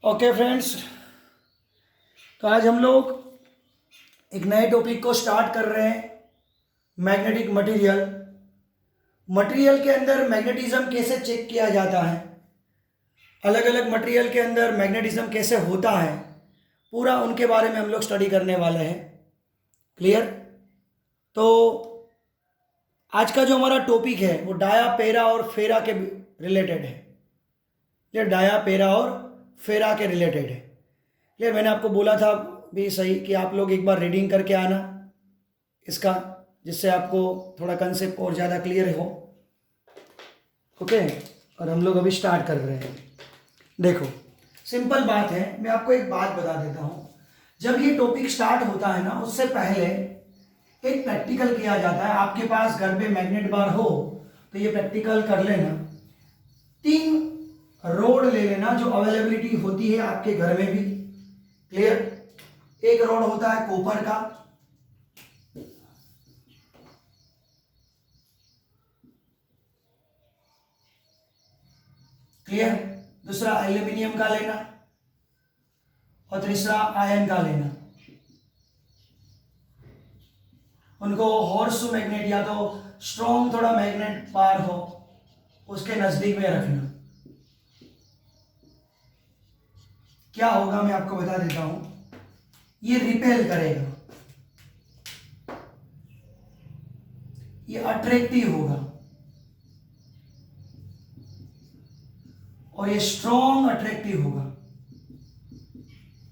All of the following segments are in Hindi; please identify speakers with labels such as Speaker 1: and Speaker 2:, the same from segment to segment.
Speaker 1: ओके फ्रेंड्स, तो आज हम लोग एक नए टॉपिक को स्टार्ट कर रहे हैं। Magnetic material. मटेरियल के अंदर मैग्नेटिज्म कैसे चेक किया जाता है, अलग अलग मटेरियल के अंदर मैग्नेटिज्म कैसे होता है, पूरा उनके बारे में हम लोग स्टडी करने वाले हैं। क्लियर? तो आज का जो हमारा टॉपिक है वो डाया, पेरा और फेरा के रिलेटेड है। ये डाया, पेरा और फेरा के रिलेटेड है। क्लियर? मैंने आपको बोला था भी सही कि आप लोग एक बार रीडिंग करके आना इसका, जिससे आपको थोड़ा कंसेप्ट और ज़्यादा क्लियर हो। ओके, और हम लोग अभी स्टार्ट कर रहे हैं। देखो, सिंपल बात है, मैं आपको एक बात बता देता हूँ। जब ये टॉपिक स्टार्ट होता है ना, उससे पहले एक प्रैक्टिकल किया जाता है। आपके पास घर पे मैग्नेट बार हो तो ये प्रैक्टिकल कर लेना। 3 रोड ले लेना जो अवेलेबिलिटी होती है आपके घर में भी। क्लियर? एक रोड होता है कॉपर का, क्लियर? दूसरा एल्यूमिनियम का लेना और तीसरा आयरन का लेना। उनको हॉर्सशू मैग्नेट या तो स्ट्रॉन्ग थोड़ा मैग्नेट बार हो उसके नजदीक में रखना। क्या होगा मैं आपको बता देता हूं। ये रिपेल करेगा, ये अट्रैक्टिव होगा और ये स्ट्रॉन्ग अट्रैक्टिव होगा।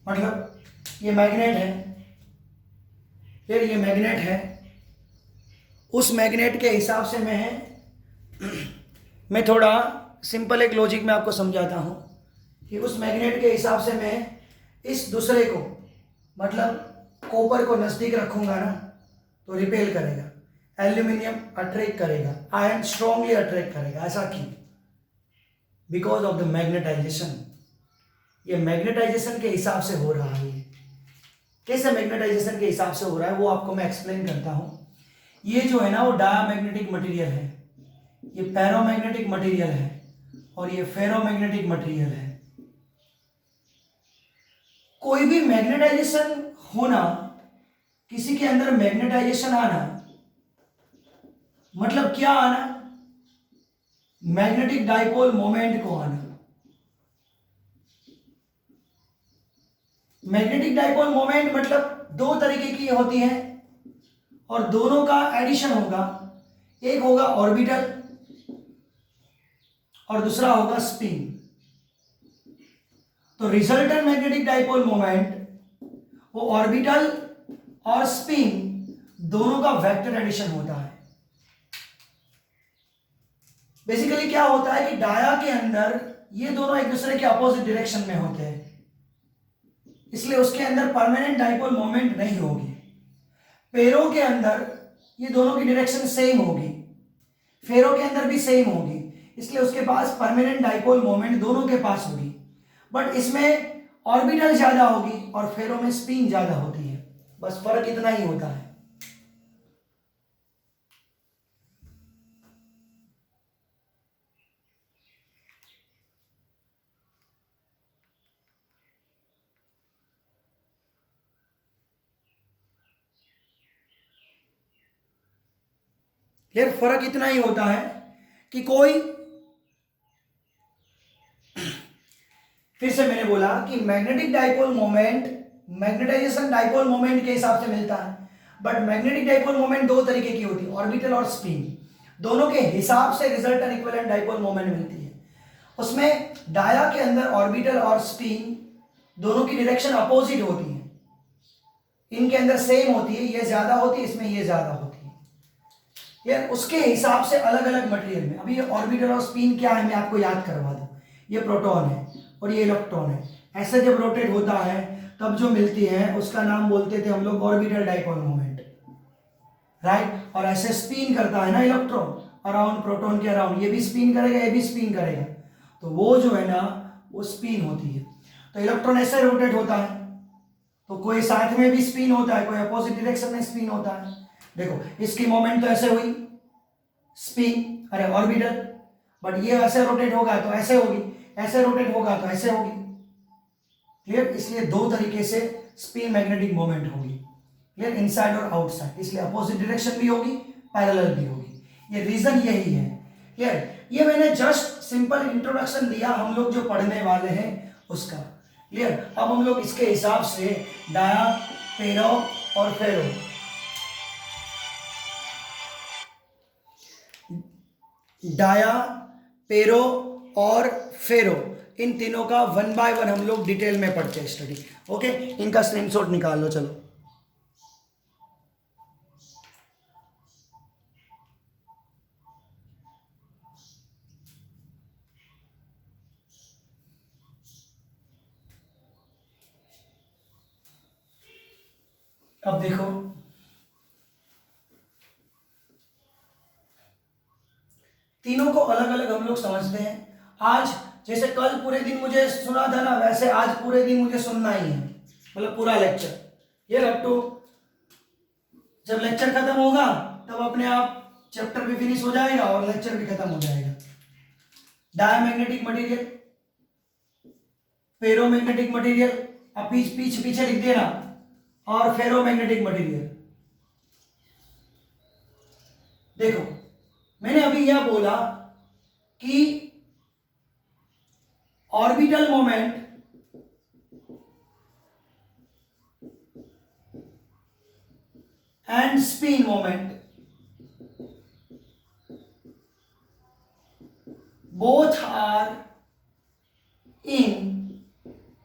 Speaker 1: मतलब ये मैग्नेट है, फिर ये मैग्नेट है। उस मैग्नेट के हिसाब से मैं थोड़ा सिंपल एक लॉजिक में आपको समझाता हूं कि उस मैग्नेट के हिसाब से मैं इस दूसरे को, मतलब कॉपर को नजदीक रखूंगा ना तो रिपेल करेगा, एल्यूमिनियम अट्रैक्ट करेगा, आयरन स्ट्रांगली अट्रैक्ट करेगा। ऐसा क्यों? Because of the magnetization. ये मैग्नेटाइजेशन के हिसाब से हो रहा है। कैसे मैग्नेटाइजेशन के हिसाब से हो रहा है वो आपको मैं एक्सप्लेन करता हूं। ये जो है ना वो डायामैग्नेटिक मटेरियल है, ये पैरामैग्नेटिक मटेरियल है और ये फेरोमैग्नेटिक मटेरियल है। कोई भी मैग्नेटाइजेशन होना, किसी के अंदर मैग्नेटाइजेशन आना, मतलब क्या आना? मैग्नेटिक डाइपोल मोमेंट को आना। मैग्नेटिक डाइपोल मोमेंट मतलब 2 तरीके की होती है और दोनों का एडिशन होगा। एक होगा ऑर्बिटल और दूसरा होगा स्पिन। तो रिजल्टेंट मैग्नेटिक डाइपोल मोमेंट वो ऑर्बिटल और स्पिन दोनों का वेक्टर एडिशन होता है। बेसिकली क्या होता है कि डाया के अंदर ये दोनों एक दूसरे के अपोजिट डायरेक्शन में होते हैं, इसलिए उसके अंदर परमानेंट डाइपोल मोमेंट नहीं होगी। पेरों के अंदर ये दोनों की डायरेक्शन सेम होगी, फेरों के अंदर भी सेम होगी, इसलिए उसके पास परमानेंट डाइपोल मोमेंट दोनों के पास होगी। बट इसमें ऑर्बिटल ज्यादा होगी और फेरों में स्पिन ज्यादा होती है। बस फर्क इतना ही होता है। यार फर्क इतना ही होता है कि कोई, फिर से मैंने बोला कि magnetic dipole moment magnetization dipole moment के हिसाब से मिलता है। बट मैग्नेटिक डाइपोल मोमेंट 2 तरीके की होती है, ऑर्बिटल और स्पिन। दोनों के हिसाब से रिजल्टेंट इक्विवेलेंट डाइपोल मोमेंट मिलती है। उसमें डाया के अंदर ऑर्बिटल और स्पिन दोनों की डायरेक्शन अपोजिट होती है। इनके अंदर सेम होती है, ये ज्यादा होती है, इसमें ये ज्यादा होती है। ये उसके हिसाब से अलग अलग मटेरियल में। अभी ये ऑर्बिटल और स्पिन क्या है मैं आपको याद करवा दूं। ये प्रोटॉन है और ये इलेक्ट्रॉन है। ऐसे जब रोटेट होता है तब जो मिलती है उसका नाम बोलते थे हम लोग ऑर्बिटल डाइपोल मोमेंट, राइट? और ऐसे स्पिन करता है ना इलेक्ट्रॉन अराउंड प्रोटॉन के अराउंड, ये भी स्पिन करेगा, ये भी स्पिन करेगा, तो वो जो है ना वो स्पिन होती है। तो इलेक्ट्रॉन ऐसे रोटेट होता है, तो कोई साथ में भी स्पिन होता है, कोई अपोजिट डायरेक्शन में स्पिन होता है। देखो इसकी मोमेंट तो ऐसे हुई स्पिन, अरे ऑर्बिटल, बट ये ऐसे रोटेट होगा तो ऐसे होगी, ऐसे रोटेट होगा तो ऐसे होगी। क्लियर, इसलिए दो तरीके से स्पिन मैग्नेटिक मोमेंट होगी, क्लियर, इनसाइड और आउटसाइड, इसलिए अपोजिट डायरेक्शन भी होगी, पैरेलल भी होगी। ये रीजन यही है, क्लियर। ये मैंने जस्ट सिंपल इंट्रोडक्शन दिया हम लोग जो पढ़ने वाले हैं उसका, क्लियर। अब हम लोग इसके हिसाब से डाया, पेरो और फेरो, डाया, पेरो और फेरो, इन तीनों का 1 बाय 1 हम लोग डिटेल में पढ़ते हैं स्टडी। ओके, इनका स्क्रीनशॉट निकाल लो। चलो अब देखो, तीनों को अलग अलग हम लोग समझते हैं। आज जैसे कल पूरे दिन मुझे सुना था ना, वैसे आज पूरे दिन मुझे सुनना ही है, मतलब पूरा लेक्चर। ये रट्टू, जब लेक्चर खत्म होगा तब अपने आप चैप्टर भी फिनिश हो जाएगा और लेक्चर भी खत्म हो जाएगा। डायमैग्नेटिक मटेरियल, फेरोमैग्नेटिक मटेरियल, अब पीछे लिख देना, और फेरोमैग्नेटिक मटेरियल। देखो मैंने अभी यह बोला कि orbital moment and spin moment both are in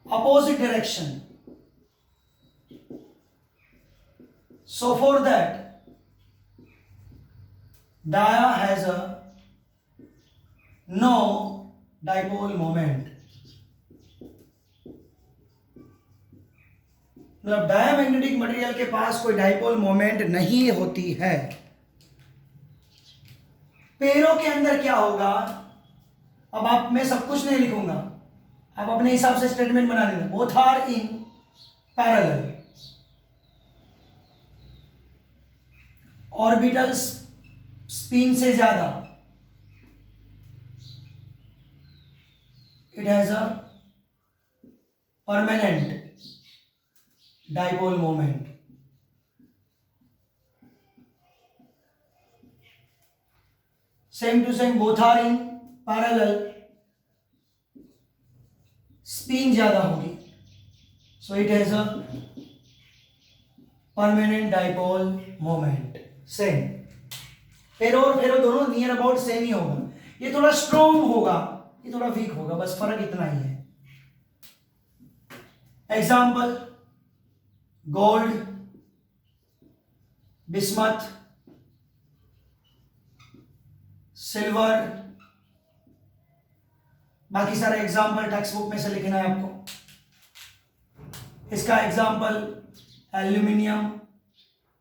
Speaker 1: opposite direction, so for that dia has a no dipole moment, मतलब डायमैग्नेटिक मटेरियल के पास कोई डाइपोल मोमेंट नहीं होती है। पेरो के अंदर क्या होगा, अब आप, मैं सब कुछ नहीं लिखूंगा, आप अपने हिसाब से स्टेटमेंट बना लेना। Both are in parallel, orbital spin से ज्यादा, it has a permanent dipole moment. Same to same, both are in parallel, spin ज्यादा होगी, so it has a permanent dipole moment. Same, ferro और फेरो दोनों नियर अबाउट सेम ही होगा। ये थोड़ा स्ट्रॉन्ग होगा, ये थोड़ा वीक होगा, बस फर्क इतना ही है। एग्जाम्पल, गोल्ड, बिस्मथ, सिल्वर, बाकी सारे एग्जाम्पल टेक्स्ट बुक में से लिखना है आपको। इसका एग्जाम्पल एल्यूमिनियम,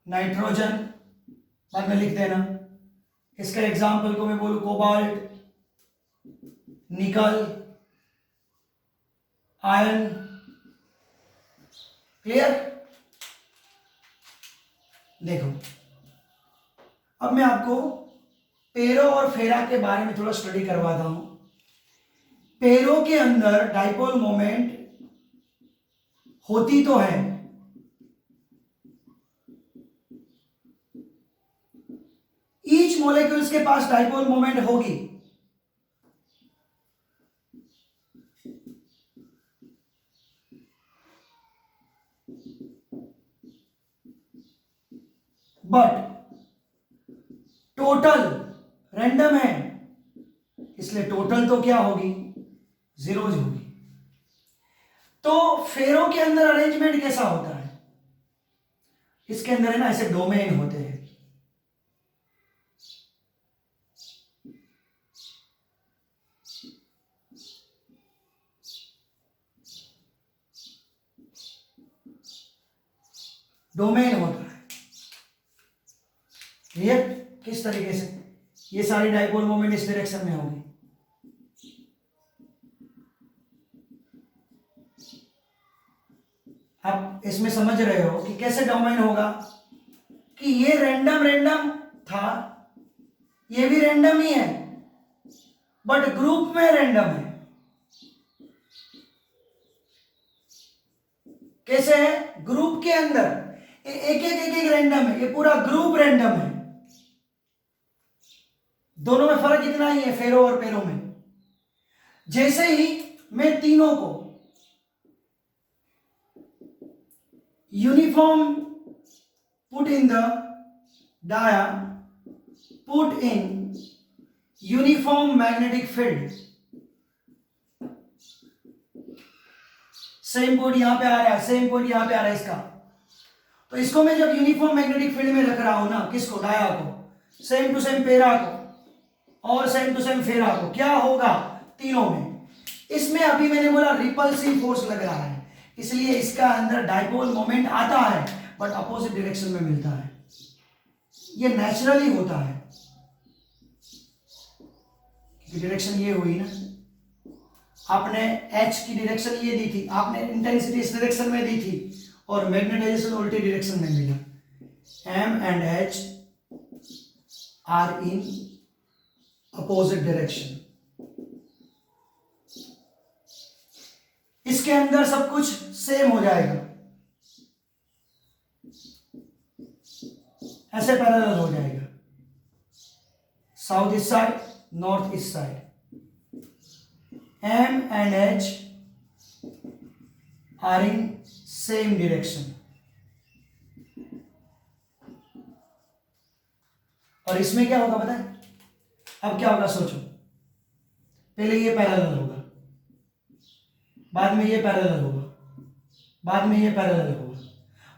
Speaker 1: नाइट्रोजन, बाद में लिख देना। इसका एग्जाम्पल को मैं बोलूं कोबाल्ट, निकल, आयरन, क्लियर। देखो अब मैं आपको पेरो और फेरा के बारे में थोड़ा स्टडी करवाता हूं। पेरो के अंदर डाइपोल मोमेंट होती तो है, ईच मॉलिक्यूल्स के पास डाइपोल मोमेंट होगी, बट टोटल रैंडम है, इसलिए टोटल तो क्या होगी, जीरोज होगी। तो फेरो के अंदर अरेंजमेंट कैसा होता है, इसके अंदर है ना ऐसे डोमेन होते हैं। डोमेन होता है, क्लियर। किस तरीके से, ये सारी डाइपोल मोमेंट इस डायरेक्शन में होगी, आप इसमें समझ रहे हो कि कैसे डोमेन होगा, कि ये रैंडम रैंडम था, ये भी रैंडम ही है, बट ग्रुप में रैंडम है। कैसे है? ग्रुप के अंदर एक एक रैंडम है, ये पूरा ग्रुप रैंडम है। दोनों में फर्क इतना ही है, फेरो और पेरो में। जैसे ही मैं तीनों को uniform put in the dia, put in uniform magnetic field, same point यहां पे आ रहा है, सेम पॉइंट यहां पे आ रहा है इसका, तो इसको मैं जब यूनिफॉर्म मैग्नेटिक फील्ड में रख रहा हूं ना, किसको? डाया को, सेम टू सेम पेरा को और सेम टू सेम फेरा को, क्या होगा? तीनों में। इसमें अभी मैंने बोला रिपल्सिव फोर्स लग रहा है, इसलिए इसका अंदर डाइपोल मोमेंट आता है बट अपोजिट डायरेक्शन में मिलता है। ये नेचुरली होता है, डायरेक्शन ये हुई ना, आपने एच की डायरेक्शन ये दी थी, आपने इंटेंसिटी इस डायरेक्शन में दी थी और मैग्नेटाइजेशन उल्टी डायरेक्शन में मिला। M and H are in opposite direction. इसके अंदर सब कुछ सेम हो जाएगा, ऐसे पैरेलल हो जाएगा, south east side, north east side. M and H are in same direction। और इसमें क्या होगा पता है? अब क्या होगा सोचो, पहले ये पैरेलल होगा, बाद में ये पैरेलल होगा, बाद में ये पैरेलल होगा,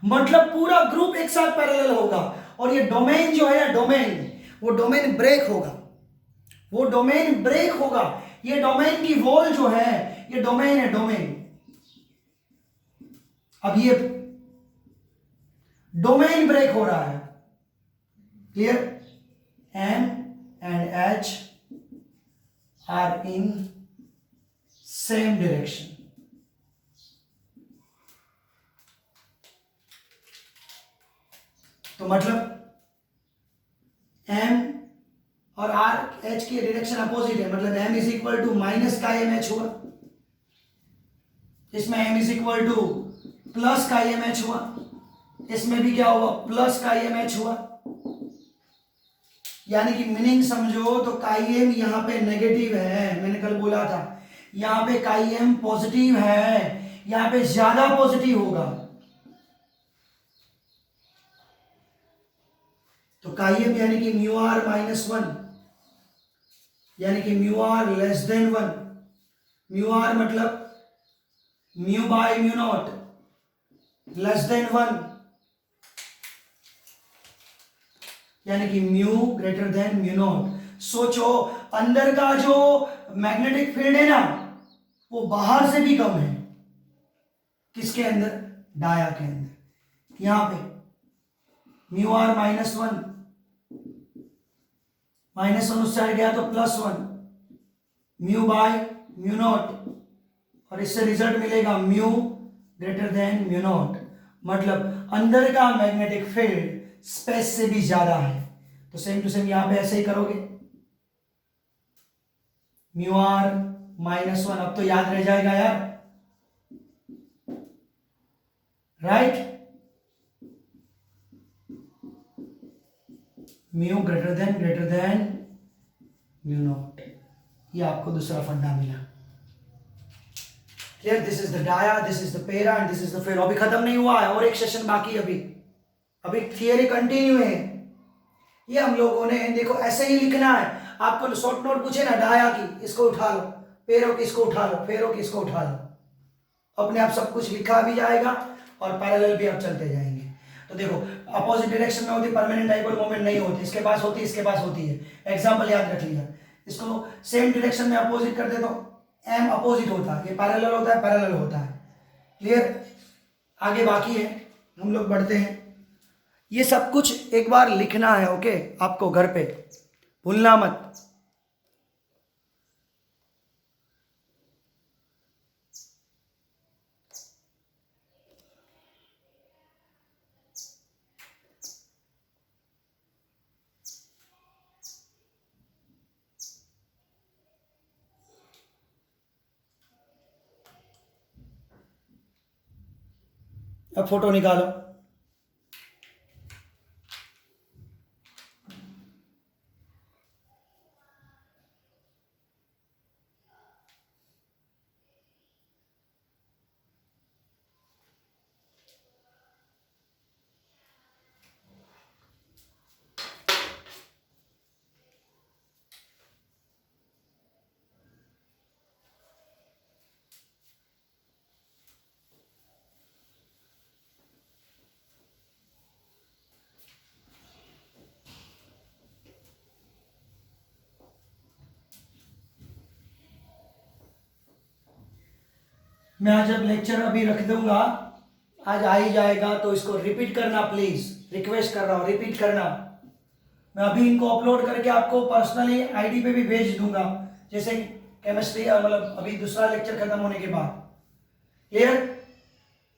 Speaker 1: मतलब पूरा ग्रुप एक साथ पैरेलल होगा। और ये डोमेन जो है, डोमेन, वो डोमेन ब्रेक होगा, वो डोमेन ब्रेक होगा। ये डोमेन की वॉल जो है, ये डोमेन है, डोमेन। अब ये डोमेन ब्रेक हो रहा है, clear? M and H are in same direction. तो मतलब एम और आर एच की डायरेक्शन अपोजिट है, मतलब M is equal to minus का एम एच हुआ, इसमें M is equal to plus का एम एच हुआ, इसमें भी क्या हुआ? प्लस का एम एच हुआ। यानी कि मीनिंग समझो तो काई एम यहां पे नेगेटिव है, मैंने कल बोला था, यहां पे काई एम पॉजिटिव है, यहां पे ज्यादा पॉजिटिव होगा। तो काई एम यानी कि म्यू आर माइनस वन, यानी कि mu r less than one. Mu r मतलब mu by mu naught less than one, यानी कि mu greater than mu naught. सोचो अंदर का जो मैग्नेटिक फील्ड है ना, वो बाहर से भी कम है। किसके अंदर? डाया के अंदर। यहां पे mu R minus one, minus one उस साइड गया तो plus one, mu by mu naught, और इससे रिजल्ट मिलेगा mu greater than mu naught. मतलब अंदर का मैग्नेटिक फील्ड स्पेस से भी ज्यादा है। तो सेम टू सेम यहां पे ऐसे ही करोगे, म्यू आर माइनस वन, अब तो याद रह जाएगा यार, right? Mu greater than mu naught. ये आपको दूसरा फंडा मिला। Clear? This is the dia, this is the para and this is the ferro. अभी खत्म नहीं हुआ है, और एक सेशन बाकी है अभी थियरी कंटिन्यू है। ये हम लोगों ने देखो ऐसे ही लिखना है। आपको शॉर्ट नोट पूछे ना, डाया की इसको उठा लो, पेरो की इसको उठा लो, फेरो की इसको उठा लो, अपने आप सब कुछ लिखा भी जाएगा और पैरेलल भी आप चलते जाएंगे। तो देखो अपोजिट डायरेक्शन में होती परमानेंट डाइपोल मोमेंट नहीं होती, इसके पास होती, इसके पास होती है। एग्जांपल याद रख लिया, इसको सेम डायरेक्शन में अपोजिट कर दे तो एम अपोजिट होता है, ये पैरेलल होता है, पैरेलल होता है। क्लियर? आगे बाकी है, हम लोग बढ़ते हैं। ये सब कुछ एक बार लिखना है, ओके? आपको घर पे भूलना मत। अब फोटो निकालो। मैं आज जब लेक्चर अभी रख दूंगा, आज आ ही जाएगा, तो इसको रिपीट करना प्लीज, रिक्वेस्ट कर रहा हूँ रिपीट करना। मैं अभी इनको अपलोड करके आपको पर्सनली आईडी पे भी भेज दूंगा, जैसे केमिस्ट्री मतलब अभी दूसरा लेक्चर खत्म होने के बाद। क्लियर?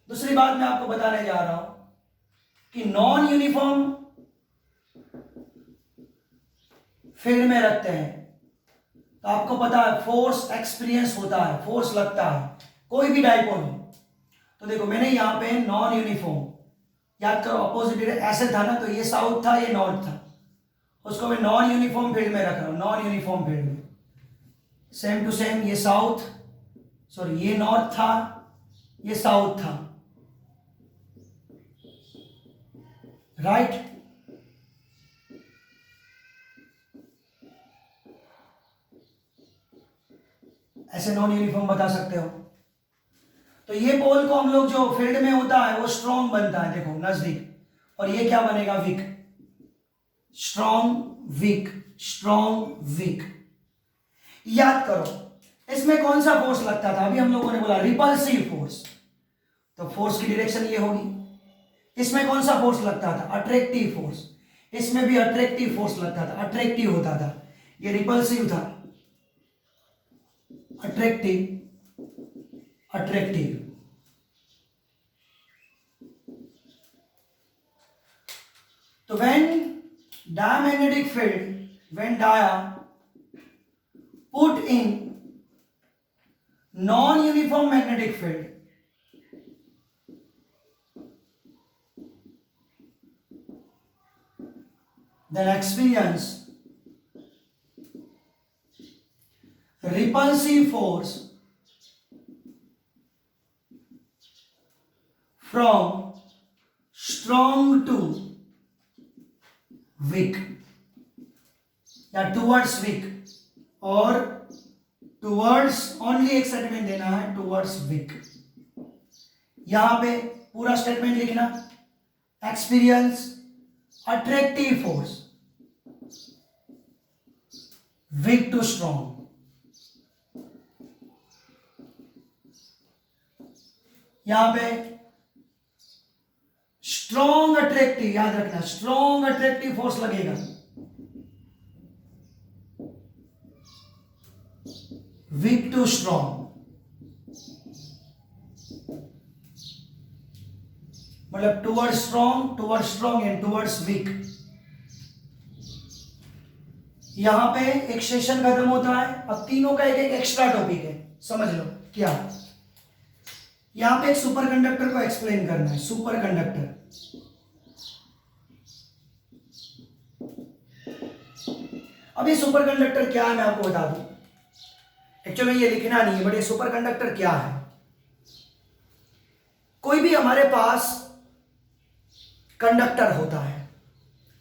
Speaker 1: दूसरी बात मैं आपको बताने जा रहा हूं कि नॉन यूनिफॉर्म फील्ड में रखते हैं तो आपको पता है फोर्स एक्सपीरियंस होता है, फोर्स लगता है कोई भी डाइपोल हो। तो देखो मैंने यहां पे नॉन यूनिफॉर्म, याद करो अपोजिट ऐसे था ना, तो ये साउथ था ये नॉर्थ था, उसको मैं नॉन यूनिफॉर्म फील्ड में रख रहा हूं, नॉन यूनिफॉर्म फील्ड में। सेम टू सेम ये साउथ, सॉरी ये नॉर्थ था ये साउथ था, राइट? ऐसे नॉन यूनिफॉर्म बता सकते हो। तो ये पोल को हम लोग जो फील्ड में होता है वो स्ट्रॉन्ग बनता है, देखो नजदीक, और ये क्या बनेगा? Weak. Strong weak, strong weak. याद करो इसमें कौन सा फोर्स लगता था? अभी हम लोगों ने बोला रिपल्सिव फोर्स, तो फोर्स की डायरेक्शन ये होगी। इसमें कौन सा फोर्स लगता था? Attractive force. इसमें भी अट्रैक्टिव फोर्स लगता था, अट्रैक्टिव होता था। ये रिपल्सिव था, अट्रैक्टिव, अट्रैक्टिव। तो when diamagnetic field, when dia put in non-uniform magnetic field, then experience repulsive force from strong to weak या टूवर्ड्स वीक, और टूवर्ड्स ओनली एक स्टेटमेंट देना है, टूवर्ड्स वीक। यहां पे पूरा स्टेटमेंट लिखना, experience attractive force weak to strong. यहां पे स्ट्रॉन्ग अट्रैक्टिव, याद रखना स्ट्रॉन्ग अट्रैक्टिव फोर्स लगेगा, वीक टू स्ट्रॉन्ग, मतलब towards strong and towards weak. यहां पे एक सेशन खत्म होता है, अब तीनों का एक एक एक्स्ट्रा टॉपिक है, समझ लो क्या। यहां पे एक सुपर कंडक्टर को एक्सप्लेन करना है, सुपर कंडक्टर। अब ये सुपर कंडक्टर क्या है मैं आपको बता दूं, एक्चुअली ये लिखना नहीं है, बट ये सुपर कंडक्टर क्या है। कोई भी हमारे पास कंडक्टर होता है,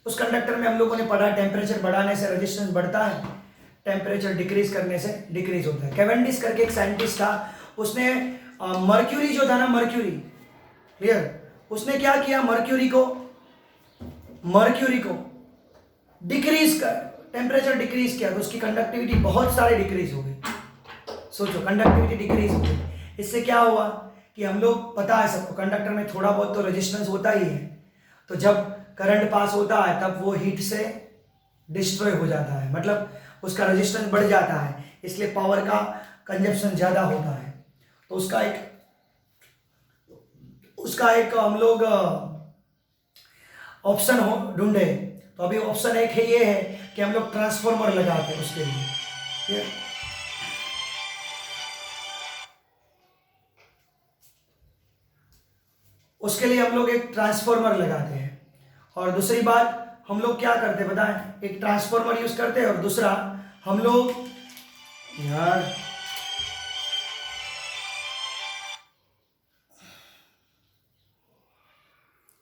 Speaker 1: उस कंडक्टर में हम लोगों ने पढ़ा टेम्परेचर बढ़ाने से रेजिस्टेंस बढ़ता है, टेम्परेचर डिक्रीज करने से डिक्रीज होता है। कैवेंडिश करके एक साइंटिस्ट था, उसने मर्क्यूरी जो था ना, मर्क्यूरी, क्लियर, उसने क्या किया, मर्क्यूरी को डिक्रीज कर, टेम्परेचर डिक्रीज किया, तो उसकी कंडक्टिविटी बहुत सारे डिक्रीज हो गई। सोचो कंडक्टिविटी डिक्रीज हो गई, इससे क्या हुआ कि हम लोग, पता है सबको कंडक्टर में थोड़ा बहुत तो रेजिस्टेंस होता ही है, तो जब करंट पास होता है तब वो हीट से डिस्ट्रॉय हो जाता है, मतलब उसका रेजिस्टेंस बढ़ जाता है, इसलिए पावर का कंजप्शन ज्यादा होता है। तो उसका एक हम लोग ऑप्शन ढूंढे, तो अभी ऑप्शन एक है, ये है कि हम लोग ट्रांसफॉर्मर लगाते हैं उसके लिए। उसके लिए हम लोग एक ट्रांसफॉर्मर लगाते हैं। और दूसरी बात हम लोग क्या करते हैं बताएं, एक ट्रांसफॉर्मर यूज करते हैं और दूसरा हम लोग, यार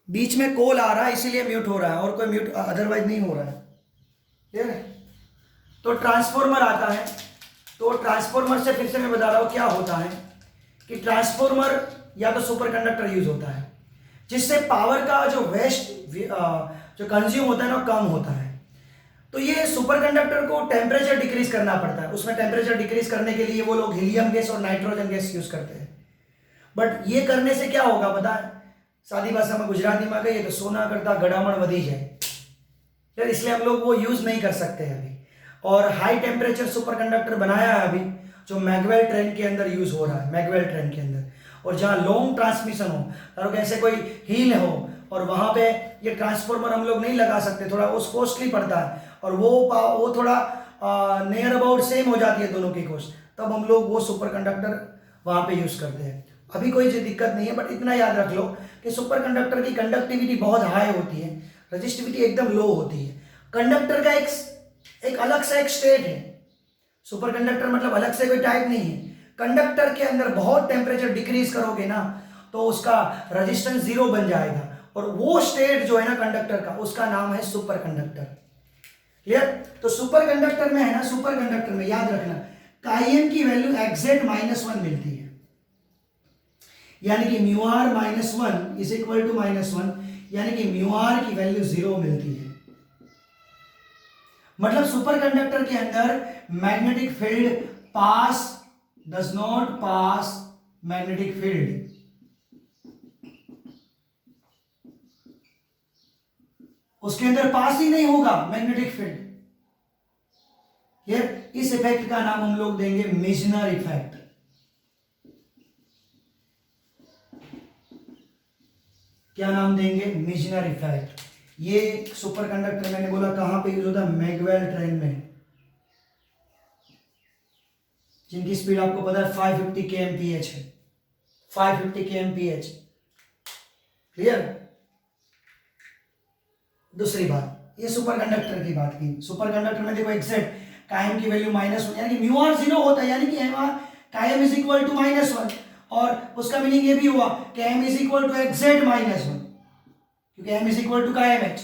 Speaker 1: बीच में कॉल आ रहा है इसीलिए म्यूट हो रहा है, और कोई म्यूट अदरवाइज नहीं हो रहा है। ठीक है, तो ट्रांसफॉर्मर आता है, तो ट्रांसफॉर्मर से फिर से मैं बता रहा हूं क्या होता है कि ट्रांसफॉर्मर या तो सुपर कंडक्टर यूज होता है जिससे पावर का जो वेस्ट जो कंज्यूम होता है ना कम होता है। तो ये सुपर कंडक्टर को टेम्परेचर डिक्रीज करना पड़ता है, उसमें टेम्परेचर डिक्रीज करने के लिए वो लोग हीलियम गैस और नाइट्रोजन गैस यूज करते हैं। बट ये करने से क्या होगा पता है, सादी भाषा में गुजराती में कहिए तो सोना करता गड़ामण वधी जाए यार, इसलिए हम लोग वो यूज नहीं कर सकते हैं अभी। और हाई टेम्परेचर सुपर कंडक्टर बनाया है अभी जो मैगवेल ट्रेन के अंदर यूज हो रहा है, मैगवेल ट्रेन के अंदर, और जहाँ लॉन्ग ट्रांसमिशन हो, ताकि ऐसे कोई हिल हो और वहां पे ये ट्रांसफॉर्मर हम लोग नहीं लगा सकते, थोड़ा वो कॉस्टली पड़ता है और वो थोड़ा नियर अबाउट सेम हो जाती है दोनों की कॉस्ट, तब हम लोग वो सुपर कंडक्टर वहां पे यूज करते हैं। अभी कोई दिक्कत नहीं है, बट इतना याद रख लो कि सुपर कंडक्टर की कंडक्टिविटी बहुत हाई होती है, रजिस्टिविटी एकदम लो होती है। कंडक्टर का एक अलग सा एक स्टेट है, सुपर कंडक्टर मतलब अलग से कोई टाइप नहीं है। कंडक्टर के अंदर बहुत टेम्परेचर डिक्रीज करोगे ना तो उसका रेजिस्टेंस 0 बन जाएगा, और वो स्टेट जो है ना कंडक्टर का, उसका नाम है सुपर कंडक्टर। क्लियर? तो सुपर कंडक्टर में है ना, सुपर कंडक्टर में याद रखना काईएम की वैल्यू एग्जैक्ट -1 मिलती है, यानी कि mu R -1 is equal to -1, यानी कि म्यू आर की वैल्यू 0 मिलती है। मतलब सुपर कंडक्टर के अंदर magnetic field does not pass magnetic field, उसके अंदर पास ही नहीं होगा मैग्नेटिक फील्ड। इस इफेक्ट का नाम हम लोग देंगे मेजनर इफेक्ट। क्या नाम देंगे? मेजनर इफेक्ट। ये सुपर कंडक्टर मैंने बोला कहां पे यूज होता है? मैगवेल ट्रेन में, जिनकी स्पीड आपको पता है 550 kmph है, 550 kmph। क्लियर? दूसरी बात, ये सुपर कंडक्टर की बात की। सुपर कंडक्टर में देखो एग्जैक्ट कायम की वैल्यू -1, यानी कि म्यू आर 0 होता है, यानी कि कायम इज इक्वल टू -1, और उसका मीनिंग ये भी हुआ कि m is equal to exact -1, क्योंकि m इज इक्वल टू कायम h।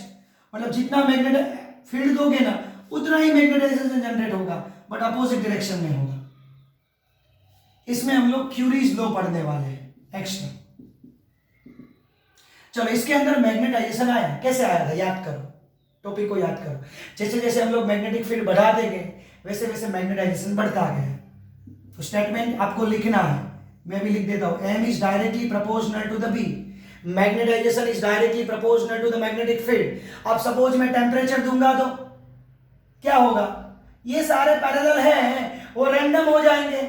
Speaker 1: मतलब जितना मैग्नेटिक फील्ड दोगे ना उतना ही मैग्नेटाइजेशन जनरेट होगा, बट अपोजिट डायरेक्शन में होगा। इसमें हम लोग क्यूरीज लॉ पढ़ने वाले हैं एक्स्ट्रा। चलो, इसके अंदर मैग्नेटाइजेशन आया, कैसे आया था याद करो, टॉपिक को याद करो। जैसे जैसे हम लोग मैग्नेटिक फील्ड बढ़ाते गए वैसे वैसे मैग्नेटाइजेशन बढ़ता गया। तो स्टेटमेंट आपको लिखना है, मैं भी लिख देता हूं, m is directly proportional to the b, magnetization is directly proportional to the magnetic field. अब सपोज मैं टेम्परेचर दूंगा तो क्या होगा? ये सारे पैरेलल हैं, वो रैंडम हो जाएंगे,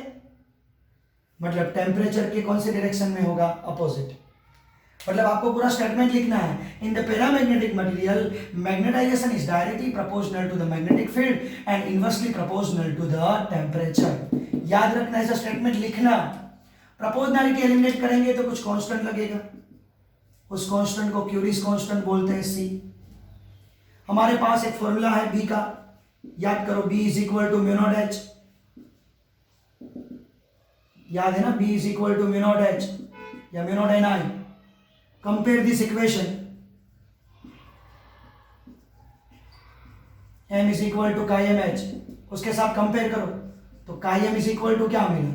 Speaker 1: मतलब टेम्परेचर के कौन से डायरेक्शन में होगा? अपोजिट। मतलब आपको पूरा स्टेटमेंट लिखना है, in the paramagnetic material magnetization is directly proportional to the magnetic field and inversely proportional to the temperature. याद रखना, ऐसा स्टेटमेंट लिखना। प्रोपोर्शनैलिटी एलिमिनेट करेंगे तो कुछ कांस्टेंट लगेगा, उस कांस्टेंट को क्यूरीज कांस्टेंट बोलते हैं, C। हमारे पास एक फॉर्मूला है B का, याद करो, B is equal to mu naught H। याद है ना, B is equal to mu naught H या mu naught Ni। Compare this equation, m is equal to chi m H, उसके साथ कंपेयर करो तो काईएम इज इक्वल टू क्या मिला?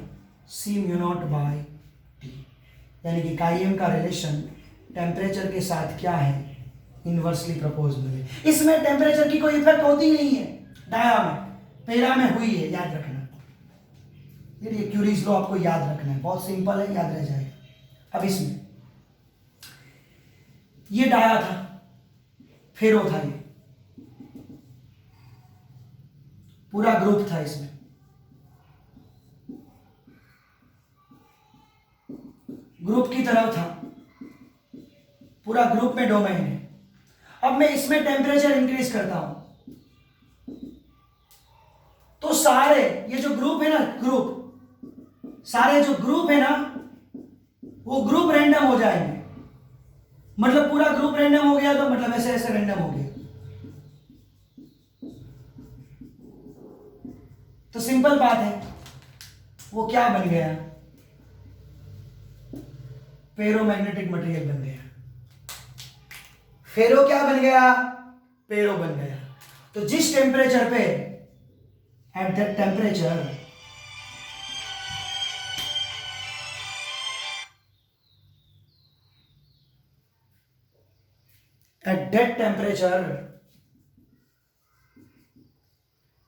Speaker 1: C mu naught by T, यानी कि काईएम का रिलेशन टेम्परेचर के साथ क्या है? इनवर्सली प्रोपोर्शनल है। इसमें टेम्परेचर की कोई इफेक्ट होती ही नहीं है, डाया में, पेरा में हुई है, याद रखना। ये क्यूरीज लॉ आपको याद रखना है, बहुत सिंपल है, याद रह जाएगा। अब इसमें ये डाया था, फेरो था, ये पूरा ग्रुप था, इसमें ग्रुप की तरह था, पूरा ग्रुप में डोमेन है। अब मैं इसमें टेम्परेचर इंक्रीज करता हूं तो सारे ये जो ग्रुप है ना, ग्रुप, सारे जो ग्रुप है ना वो ग्रुप रैंडम हो जाएंगे। मतलब पूरा ग्रुप रैंडम हो गया, तो मतलब ऐसे ऐसे रैंडम हो गया। तो सिंपल बात है, वो क्या बन गया, फेरोमैग्नेटिक मटेरियल बन गया। फेरो क्या बन गया, पेरो बन गया। तो जिस टेम्परेचर पे, at that temperature,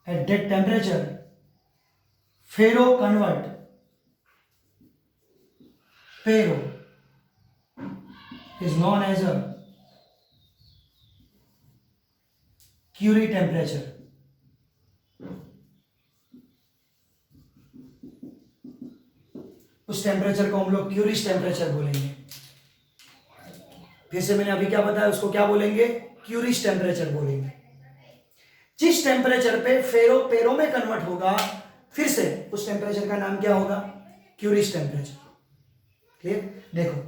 Speaker 1: at that temperature ferro convert ferro is known as a Curie temperature. उस टेम्परेचर को हम लोग क्यूरिश टेम्परेचर बोलेंगे। फिर से मैंने अभी क्या बताया, उसको क्या बोलेंगे, क्यूरिश टेम्परेचर बोलेंगे। जिस टेम्परेचर पे फेरो पेरो में कन्वर्ट होगा, फिर से उस टेम्परेचर का नाम क्या होगा, क्यूरिश टेम्परेचर। क्लियर? देखो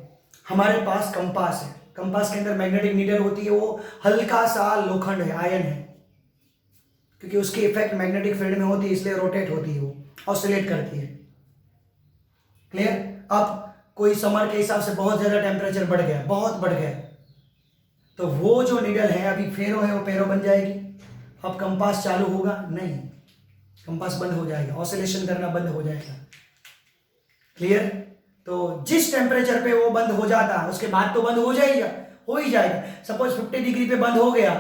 Speaker 1: हमारे पास कंपास है, कंपास के अंदर मैग्नेटिक नीडल होती है, वो हल्का सा लोखंड है, आयन है, क्योंकि उसकी इफेक्ट मैग्नेटिक फील्ड में होती है, इसलिए रोटेट होती है, वो ऑसिलेट करती है। क्लियर? अब कोई समर के हिसाब से बहुत ज्यादा टेम्परेचर बढ़ गया, बहुत बढ़ गया, तो वो जो नीडल है अभी फेरो है, वो पेरो बन जाएगी। अब कंपास चालू होगा नहीं, कंपास बंद हो जाएगा, ऑसिलेशन करना बंद हो जाएगा। क्लियर? तो जिस टेम्परेचर पे वो बंद हो जाता है, उसके बाद तो बंद हो जाएगा, हो ही जाएगा। सपोज 50 डिग्री पे बंद हो गया,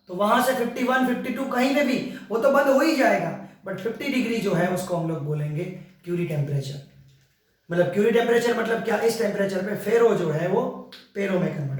Speaker 1: तो वहां से 51, 52 कहीं पे भी वो तो बंद हो ही जाएगा, बट 50 डिग्री जो है उसको हम लोग बोलेंगे क्यूरी टेम्परेचर। मतलब क्यूरी टेम्परेचर मतलब क्या, इस टेम्परेचर पे फेरो जो है वो पेरो में कन्वर्ट